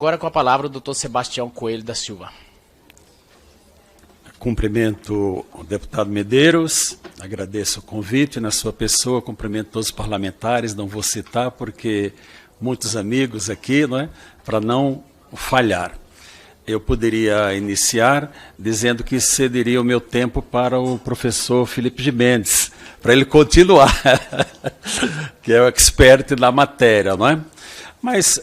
Agora com a palavra o doutor Sebastião Coelho da Silva. Cumprimento o deputado Medeiros, agradeço o convite na sua pessoa, cumprimento todos os parlamentares, não vou citar porque muitos amigos aqui, não é? Para não falhar. Eu poderia iniciar dizendo que cederia o meu tempo para o professor Felipe de Mendes, para ele continuar, que é o expert na matéria, não é? Mas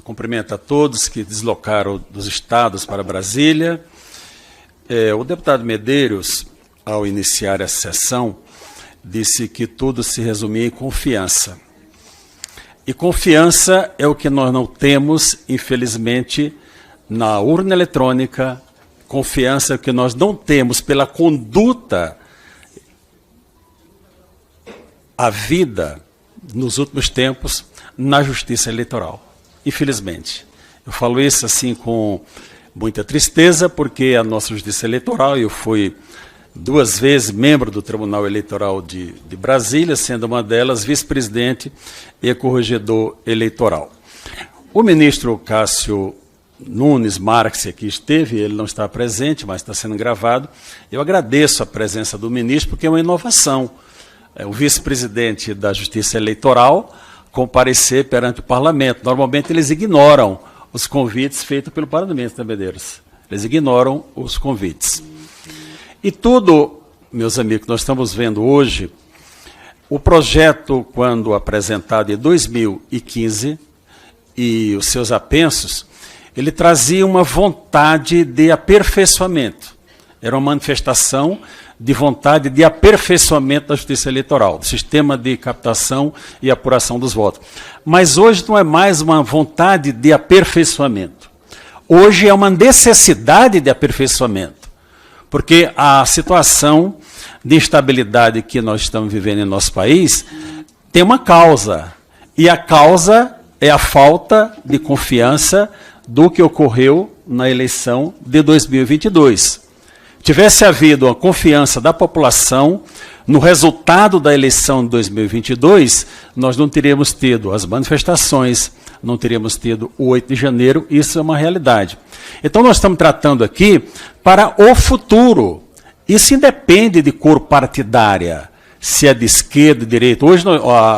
cumprimento a todos que deslocaram dos estados para Brasília. O deputado Medeiros, ao iniciar essa sessão, disse que tudo se resumia em confiança. E confiança é o que nós não temos, infelizmente, na urna eletrônica. Confiança é o que nós não temos pela conduta à vida nos últimos tempos na justiça eleitoral, infelizmente. Eu falo isso assim com muita tristeza, porque a nossa justiça eleitoral, eu fui 2 vezes membro do Tribunal Eleitoral de Brasília, sendo uma delas vice-presidente e corregedor eleitoral. O ministro Cássio Nunes Marques, que aqui esteve, ele não está presente, mas está sendo gravado. Eu agradeço a presença do ministro, porque é uma inovação. O vice-presidente da Justiça Eleitoral comparecer perante o parlamento. Normalmente eles ignoram os convites feitos pelo parlamento, né, Medeiros? Eles ignoram os convites. E tudo, meus amigos, nós estamos vendo hoje, o projeto, quando apresentado em 2015, e os seus apensos, ele trazia uma vontade de aperfeiçoamento. Era uma manifestação de vontade de aperfeiçoamento da justiça eleitoral, do sistema de captação e apuração dos votos. Mas hoje não é mais uma vontade de aperfeiçoamento. Hoje é uma necessidade de aperfeiçoamento, porque a situação de instabilidade que nós estamos vivendo em nosso país tem uma causa, e a causa é a falta de confiança do que ocorreu na eleição de 2022. Tivesse havido a confiança da população no resultado da eleição de 2022, nós não teríamos tido as manifestações, não teríamos tido o 8 de janeiro, isso é uma realidade. Então nós estamos tratando aqui para o futuro. Isso independe de cor partidária, se é de esquerda, de direita. Hoje,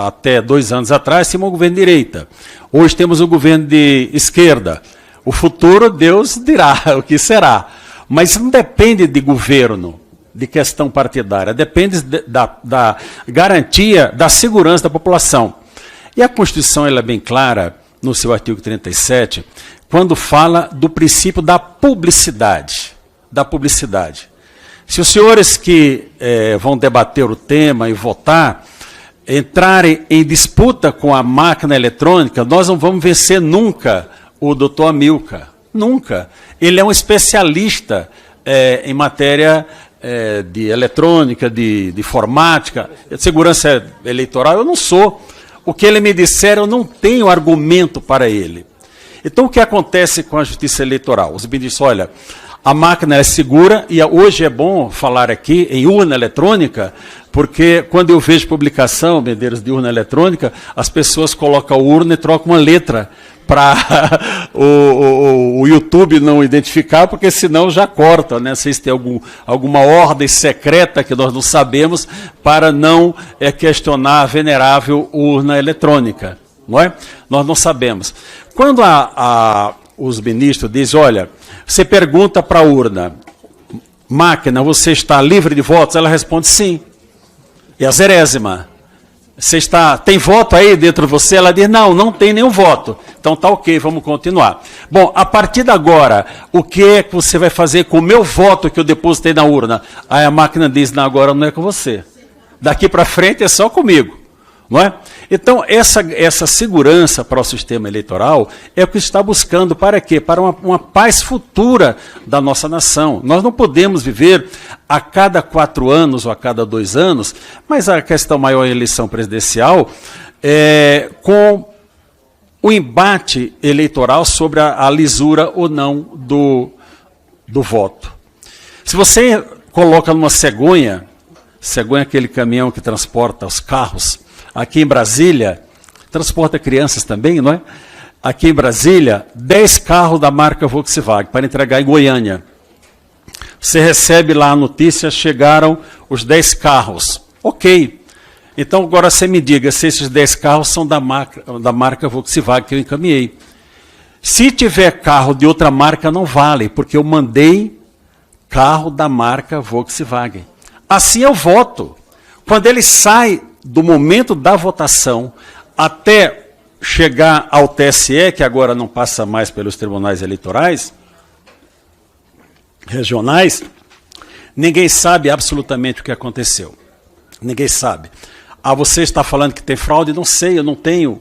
até 2 anos atrás, tínhamos um governo de direita. Hoje temos um governo de esquerda. O futuro, Deus dirá o que será. Mas não depende de governo, de questão partidária, depende da garantia da segurança da população. E a Constituição ela é bem clara, no seu artigo 37, quando fala do princípio da publicidade. Da publicidade. Se os senhores que vão debater o tema e votar, entrarem em disputa com a máquina eletrônica, nós não vamos vencer nunca o doutor Amilcar. Nunca. Ele é um especialista em matéria de eletrônica, de informática, de segurança eleitoral. Eu não sou. O que ele me disser, eu não tenho argumento para ele. Então, o que acontece com a justiça eleitoral? Os ministros, olha, a máquina é segura, e hoje é bom falar aqui em urna eletrônica, porque quando eu vejo publicação, Medeiros, de urna eletrônica, as pessoas colocam a urna e trocam uma letra para o YouTube não identificar, porque senão já corta, né? Não sei se tem alguma ordem secreta que nós não sabemos para não questionar a venerável urna eletrônica, não é? Nós não sabemos. Quando os ministros dizem, olha, você pergunta para a urna, máquina, você está livre de votos? Ela responde sim. E a zerésima, tem voto aí dentro de você? Ela diz, não tem nenhum voto. Então tá ok, vamos continuar. Bom, a partir de agora, o que é que você vai fazer com o meu voto que eu depositei na urna? Aí a máquina diz, não, agora não é com você. Daqui para frente é só comigo. Não é? Então, essa segurança para o sistema eleitoral é o que está buscando para quê? Para uma paz futura da nossa nação. Nós não podemos viver a cada 4 anos ou a cada 2 anos, mas a questão maior é a eleição presidencial, com o embate eleitoral sobre a lisura ou não do voto. Se você coloca numa cegonha é aquele caminhão que transporta os carros, aqui em Brasília, transporta crianças também, não é? aqui em Brasília, 10 carros da marca Volkswagen para entregar em Goiânia. Você recebe lá a notícia, chegaram os 10 carros. Ok. Então agora você me diga se esses 10 carros são da marca Volkswagen que eu encaminhei. Se tiver carro de outra marca, não vale, porque eu mandei carro da marca Volkswagen. Assim eu voto. Quando ele sai do momento da votação até chegar ao TSE, que agora não passa mais pelos tribunais eleitorais regionais, ninguém sabe absolutamente o que aconteceu. Ninguém sabe. Ah, você está falando que tem fraude? Não sei, eu não tenho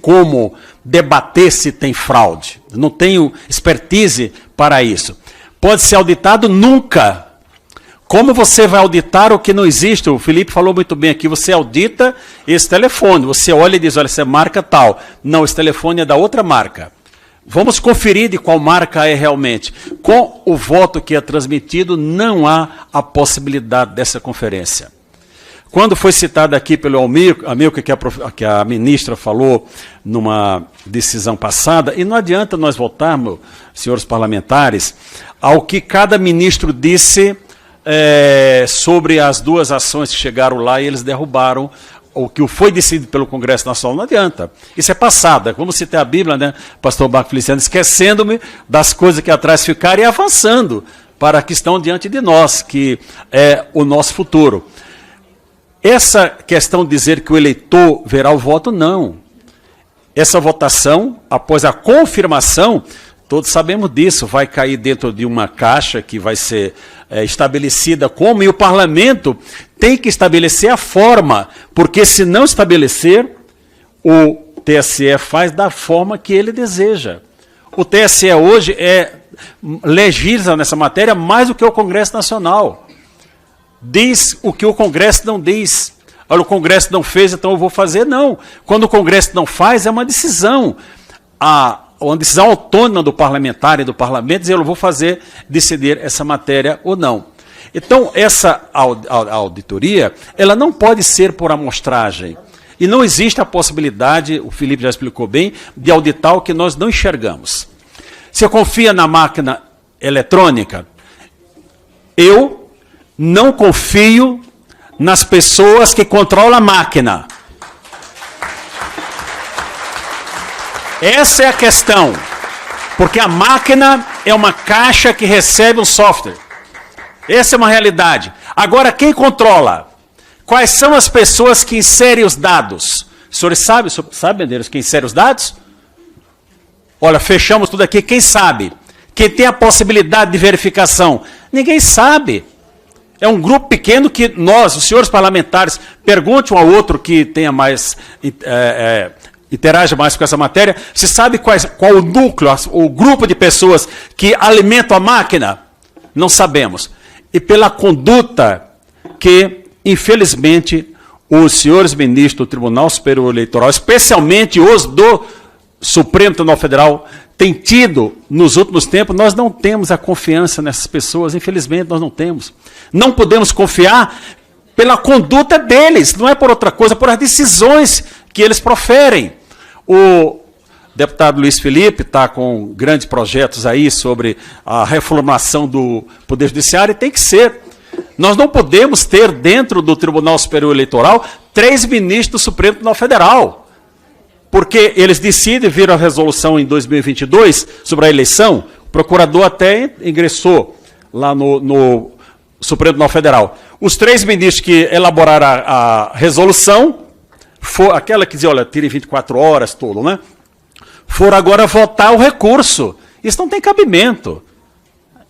como debater se tem fraude. Não tenho expertise para isso. Pode ser auditado? Nunca. Como você vai auditar o que não existe? O Felipe falou muito bem aqui, você audita esse telefone, você olha e diz, olha, essa é marca tal. Não, esse telefone é da outra marca. Vamos conferir de qual marca é realmente. Com o voto que é transmitido, não há a possibilidade dessa conferência. Quando foi citado aqui pelo Amilcar, que a ministra falou numa decisão passada, e não adianta nós voltarmos, senhores parlamentares, ao que cada ministro disse sobre as duas ações que chegaram lá e eles derrubaram o que foi decidido pelo Congresso Nacional. Não adianta. Isso é passado. Como citar a Bíblia, né, pastor Marco Feliciano, esquecendo-me das coisas que atrás ficaram e avançando para a que estão diante de nós, que é o nosso futuro. Essa questão de dizer que o eleitor verá o voto, não. Essa votação, após a confirmação, todos sabemos disso, vai cair dentro de uma caixa que vai ser estabelecida como, e o parlamento tem que estabelecer a forma, porque se não estabelecer, o TSE faz da forma que ele deseja. O TSE hoje legisla nessa matéria mais do que o Congresso Nacional. Diz o que o Congresso não diz. Olha, o Congresso não fez, então eu vou fazer. Não. Quando o Congresso não faz, é uma decisão. Uma decisão autônoma do parlamentar e do parlamento, dizer, eu vou decidir essa matéria ou não. Então, essa auditoria, ela não pode ser por amostragem. E não existe a possibilidade, o Felipe já explicou bem, de auditar o que nós não enxergamos. Você confia na máquina eletrônica? Eu não confio nas pessoas que controlam a máquina. Essa é a questão, porque a máquina é uma caixa que recebe um software. Essa é uma realidade. Agora, quem controla? Quais são as pessoas que inserem os dados? Os senhores sabem, Medeiros, quem insere os dados? Olha, fechamos tudo aqui, quem sabe? Quem tem a possibilidade de verificação? Ninguém sabe. É um grupo pequeno que nós, os senhores parlamentares, pergunte um ao outro que tenha mais... interaja mais com essa matéria, você sabe qual o núcleo, o grupo de pessoas que alimentam a máquina? Não sabemos. E pela conduta que, infelizmente, os senhores ministros do Tribunal Superior Eleitoral, especialmente os do Supremo Tribunal Federal, têm tido nos últimos tempos, nós não temos a confiança nessas pessoas, infelizmente nós não temos. Não podemos confiar pela conduta deles, não é por outra coisa, por as decisões que eles proferem. O deputado Luiz Felipe está com grandes projetos aí sobre a reformulação do Poder Judiciário, e tem que ser. Nós não podemos ter dentro do Tribunal Superior Eleitoral 3 ministros do Supremo Tribunal Federal, porque eles decidem, viram a resolução em 2022 sobre a eleição, o procurador até ingressou lá no Supremo Tribunal Federal. Os 3 ministros que elaboraram a resolução, aquela que dizia, olha, tire 24 horas, tudo, né? Foram agora votar o recurso. Isso não tem cabimento.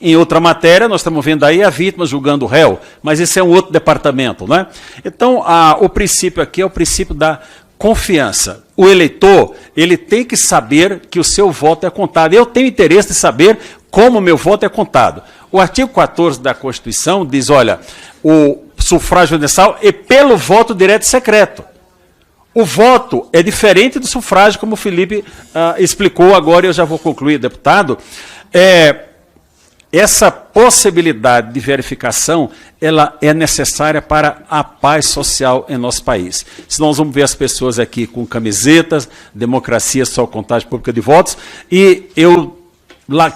Em outra matéria, nós estamos vendo aí a vítima julgando o réu, mas isso é um outro departamento, né? Então, o princípio aqui é o princípio da confiança. O eleitor, ele tem que saber que o seu voto é contado. Eu tenho interesse em saber como o meu voto é contado. O artigo 14 da Constituição diz, olha, o sufrágio universal é pelo voto direto e secreto. O voto é diferente do sufrágio, como o Felipe explicou agora, e eu já vou concluir, deputado. essa possibilidade de verificação, ela é necessária para a paz social em nosso país. Senão nós vamos ver as pessoas aqui com camisetas, democracia, só contagem pública de votos, e eu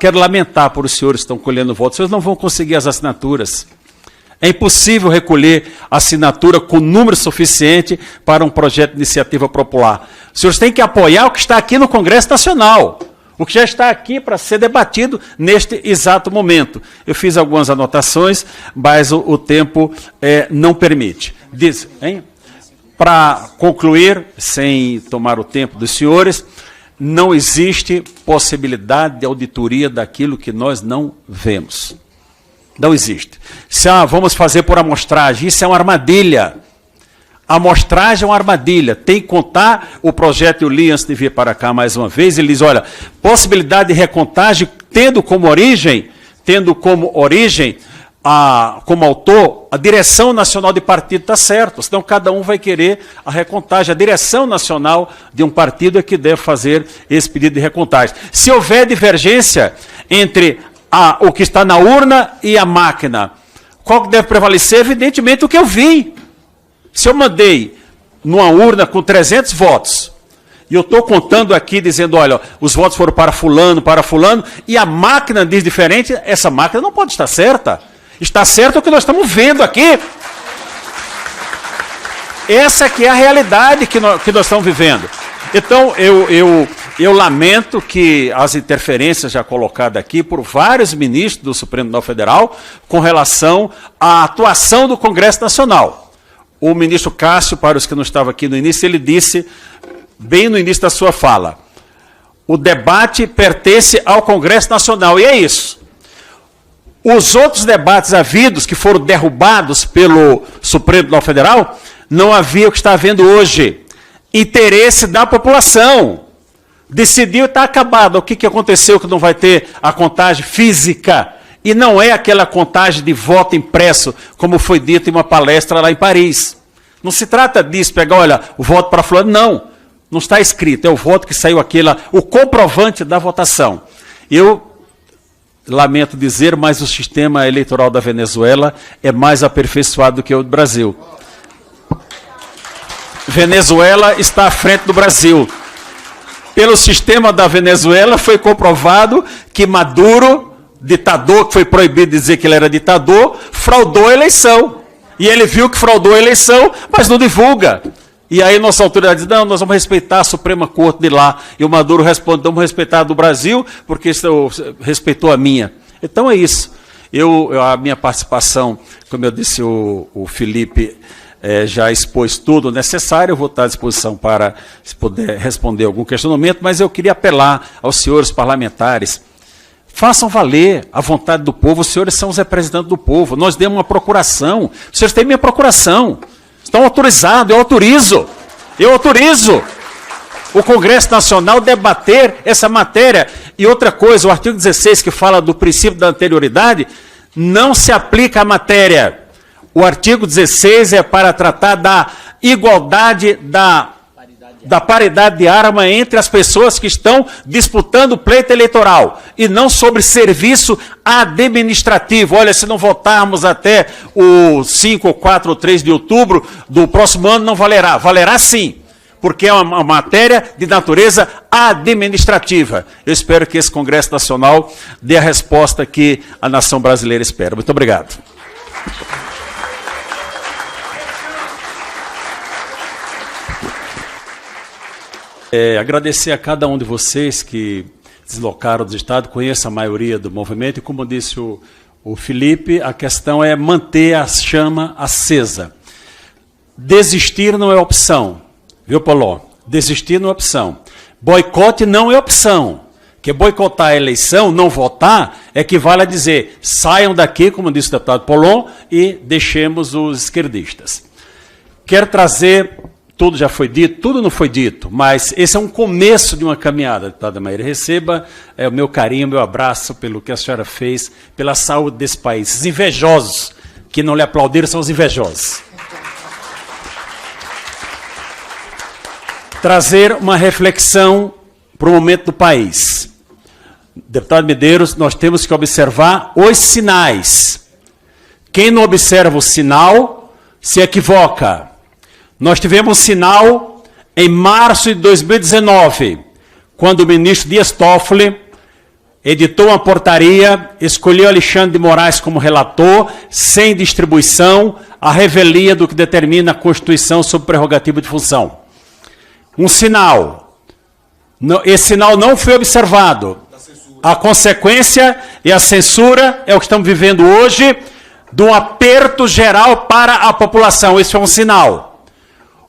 quero lamentar por os senhores que estão colhendo votos, vocês não vão conseguir as assinaturas. É impossível recolher assinatura com número suficiente para um projeto de iniciativa popular. Os senhores têm que apoiar o que está aqui no Congresso Nacional, o que já está aqui para ser debatido neste exato momento. Eu fiz algumas anotações, mas o tempo não permite. Para concluir, sem tomar o tempo dos senhores, não existe possibilidade de auditoria daquilo que nós não vemos. Não existe. Se vamos fazer por amostragem, isso é uma armadilha. A amostragem é uma armadilha. Tem que contar, o projeto eu li antes de vir para cá mais uma vez, ele diz, olha, possibilidade de recontagem tendo como origem, como autor, a direção nacional de partido está certo, senão cada um vai querer a recontagem. A direção nacional de um partido é que deve fazer esse pedido de recontagem. Se houver divergência entre o que está na urna e a máquina, qual que deve prevalecer? Evidentemente o que eu vi. Se eu mandei numa urna com 300 votos, e eu estou contando aqui, dizendo, olha, os votos foram para fulano, e a máquina diz diferente, essa máquina não pode estar certa. Está certo o que nós estamos vendo aqui. Essa que é a realidade que nós estamos vivendo. Então, eu lamento que as interferências já colocadas aqui por vários ministros do Supremo Tribunal Federal com relação à atuação do Congresso Nacional. O ministro Cássio, para os que não estavam aqui no início, ele disse, bem no início da sua fala, o debate pertence ao Congresso Nacional, e é isso. Os outros debates havidos, que foram derrubados pelo Supremo Tribunal Federal, não havia o que está havendo hoje. Interesse da população. Decidiu e está acabado. O que aconteceu que não vai ter a contagem física? E não é aquela contagem de voto impresso, como foi dito em uma palestra lá em Paris. Não se trata disso, pegar, olha, o voto para fulano, não. Não está escrito, é o voto que saiu aqui, o comprovante da votação. Eu lamento dizer, mas o sistema eleitoral da Venezuela é mais aperfeiçoado do que o do Brasil. Venezuela está à frente do Brasil. Pelo sistema da Venezuela foi comprovado que Maduro, ditador, que foi proibido de dizer que ele era ditador, fraudou a eleição. E ele viu que fraudou a eleição, mas não divulga. E aí nossa autoridade diz, não, nós vamos respeitar a Suprema Corte de lá. E o Maduro responde, vamos respeitar a do Brasil, porque isso respeitou a minha. Então é isso. A minha participação, como eu disse, o Felipe já expôs tudo necessário, eu vou estar à disposição para, se puder, responder algum questionamento, mas eu queria apelar aos senhores parlamentares, façam valer a vontade do povo, os senhores são os representantes do povo, nós demos uma procuração, os senhores têm minha procuração, estão autorizados, eu autorizo o Congresso Nacional debater essa matéria. E outra coisa, o artigo 16, que fala do princípio da anterioridade, não se aplica à matéria. O artigo 16 é para tratar da igualdade, da paridade de arma entre as pessoas que estão disputando o pleito eleitoral, e não sobre serviço administrativo. Olha, se não votarmos até o 5, 4 ou 3 de outubro do próximo ano, não valerá. Valerá sim, porque é uma matéria de natureza administrativa. Eu espero que esse Congresso Nacional dê a resposta que a nação brasileira espera. Muito obrigado. Agradecer a cada um de vocês que deslocaram do Estado, conheço a maioria do movimento, e como disse o Felipe, a questão é manter a chama acesa. Desistir não é opção, viu, Paulo? Desistir não é opção. Boicote não é opção. Que boicotar a eleição, não votar, equivale a dizer, saiam daqui, como disse o deputado Polon, e deixemos os esquerdistas. Quero trazer... Tudo já foi dito, tudo não foi dito, mas esse é um começo de uma caminhada, deputada Maíra. Receba o meu carinho, o meu abraço pelo que a senhora fez, pela saúde desse país. Os invejosos que não lhe aplaudiram são os invejosos. Trazer uma reflexão para o momento do país. Deputado Medeiros, nós temos que observar os sinais. Quem não observa o sinal se equivoca. Nós tivemos um sinal em março de 2019, quando o ministro Dias Toffoli editou uma portaria, escolheu Alexandre de Moraes como relator, sem distribuição, a revelia do que determina a Constituição sobre prerrogativa de função. Um sinal. Esse sinal não foi observado. A consequência e a censura é o que estamos vivendo hoje, de um aperto geral para a população. Esse é um sinal.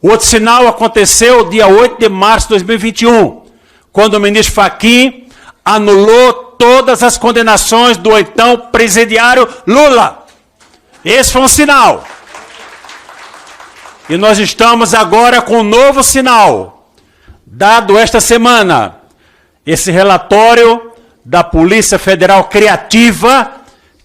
O outro sinal aconteceu dia 8 de março de 2021, quando o ministro Fachin anulou todas as condenações do então presidiário Lula. Esse foi um sinal. E nós estamos agora com um novo sinal, dado esta semana. Esse relatório da Polícia Federal Criativa,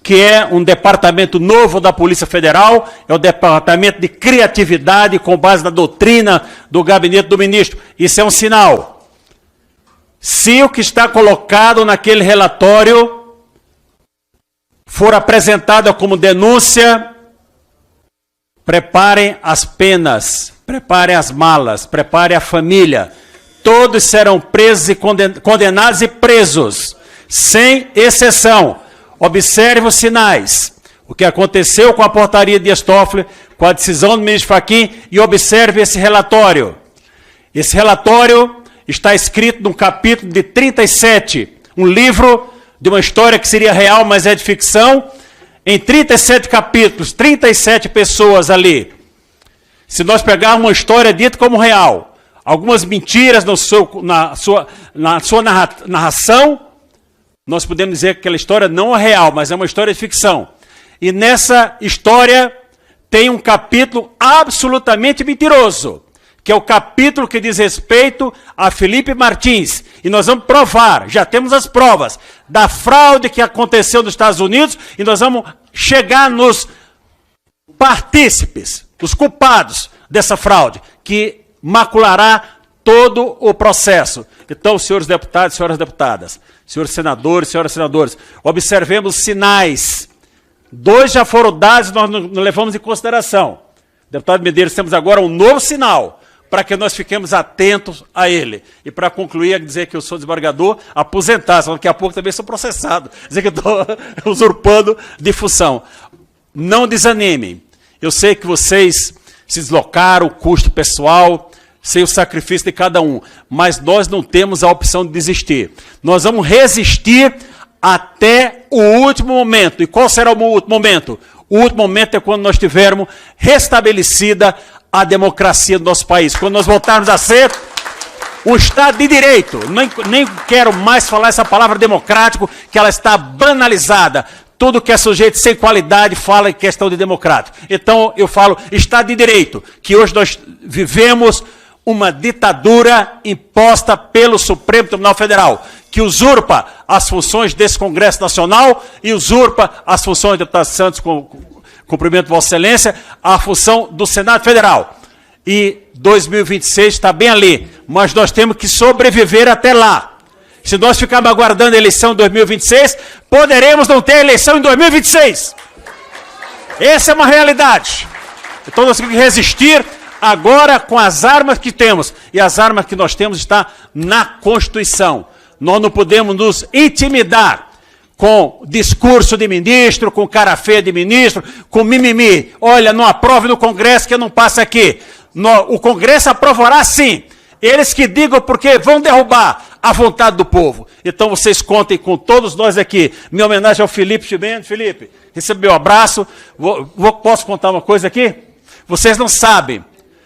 que é um departamento novo da Polícia Federal, é o departamento de criatividade com base na doutrina do gabinete do ministro. Isso é um sinal. Se o que está colocado naquele relatório for apresentado como denúncia, preparem as penas, preparem as malas, preparem a família. Todos serão presos e condenados e presos, sem exceção. Observe os sinais. O que aconteceu com a portaria de Dias Toffoli, com a decisão do ministro Fachin, e observe esse relatório. Esse relatório está escrito num capítulo de 37, um livro de uma história que seria real, mas é de ficção, em 37 capítulos, 37 pessoas ali. Se nós pegarmos uma história dita como real, algumas mentiras na sua narração, nós podemos dizer que aquela história não é real, mas é uma história de ficção. E nessa história tem um capítulo absolutamente mentiroso, que é o capítulo que diz respeito a Felipe Martins. E nós vamos provar, já temos as provas, da fraude que aconteceu nos Estados Unidos, e nós vamos chegar nos partícipes, os culpados dessa fraude, que maculará todo o processo. Então, senhores deputados, senhoras deputadas, senhores senadores, senhoras senadores, observemos sinais. 2 já foram dados, nós não levamos em consideração. Deputado Medeiros, temos agora um novo sinal, para que nós fiquemos atentos a ele. E para concluir, dizer que eu sou desembargador aposentado, daqui a pouco também sou processado, dizer que estou usurpando de função. Não desanimem. Eu sei que vocês se deslocaram, o custo pessoal, sem o sacrifício de cada um, mas nós não temos a opção de desistir. Nós vamos resistir até o último momento. E qual será o último momento? O último momento é quando nós tivermos restabelecida a democracia do nosso país, quando nós voltarmos a ser um Estado de Direito. Nem quero mais falar essa palavra democrático, que ela está banalizada. Tudo que é sujeito sem qualidade fala em questão de democrático. Então eu falo Estado de Direito, que hoje nós vivemos uma ditadura imposta pelo Supremo Tribunal Federal, que usurpa as funções desse Congresso Nacional e usurpa as funções do deputado Santos, com cumprimento de Vossa Excelência, a função do Senado Federal. E 2026 está bem ali, mas nós temos que sobreviver até lá. Se nós ficarmos aguardando a eleição em 2026, poderemos não ter eleição em 2026. Essa é uma realidade. Então nós temos que resistir agora com as armas que temos. E as armas que nós temos estão na Constituição. Nós não podemos nos intimidar com discurso de ministro, com cara feia de ministro, com mimimi. Olha, não aprove no Congresso que não passa aqui. O Congresso aprovará sim. Eles que digam porque vão derrubar a vontade do povo. Então vocês contem com todos nós aqui. Minha homenagem ao Felipe Chimeno. Felipe, receba meu abraço. Posso contar uma coisa aqui? Vocês não sabem,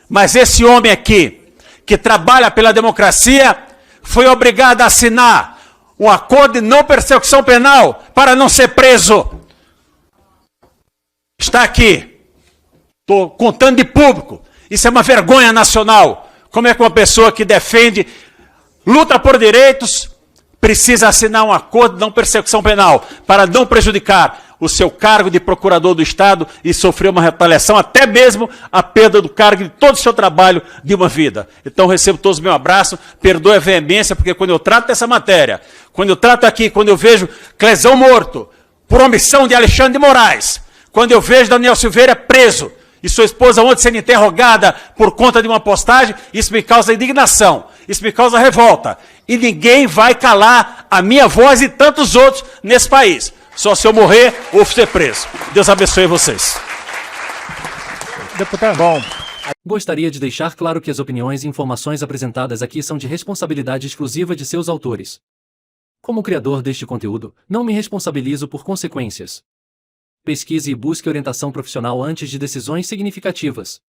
mas esse homem aqui, que trabalha pela democracia, foi obrigado a assinar um acordo de não persecução penal para não ser preso. Está aqui. Estou contando de público. Isso é uma vergonha nacional. Como é que uma pessoa que defende, luta por direitos, precisa assinar um acordo de não persecução penal para não prejudicar o seu cargo de procurador do Estado e sofrer uma retaliação, até mesmo a perda do cargo de todo o seu trabalho de uma vida. Então recebo todos o meu abraço, perdoe a veemência, porque quando eu trato dessa matéria, quando eu trato aqui, quando eu vejo Clesão morto, por omissão de Alexandre de Moraes, quando eu vejo Daniel Silveira preso, e sua esposa ontem sendo interrogada por conta de uma postagem, isso me causa indignação, isso me causa revolta. E ninguém vai calar a minha voz e tantos outros nesse país. Só se eu morrer ou ser preso. Deus abençoe vocês. Deputado. Bom. Gostaria de deixar claro que as opiniões e informações apresentadas aqui são de responsabilidade exclusiva de seus autores. Como criador deste conteúdo, não me responsabilizo por consequências. Pesquise e busque orientação profissional antes de decisões significativas.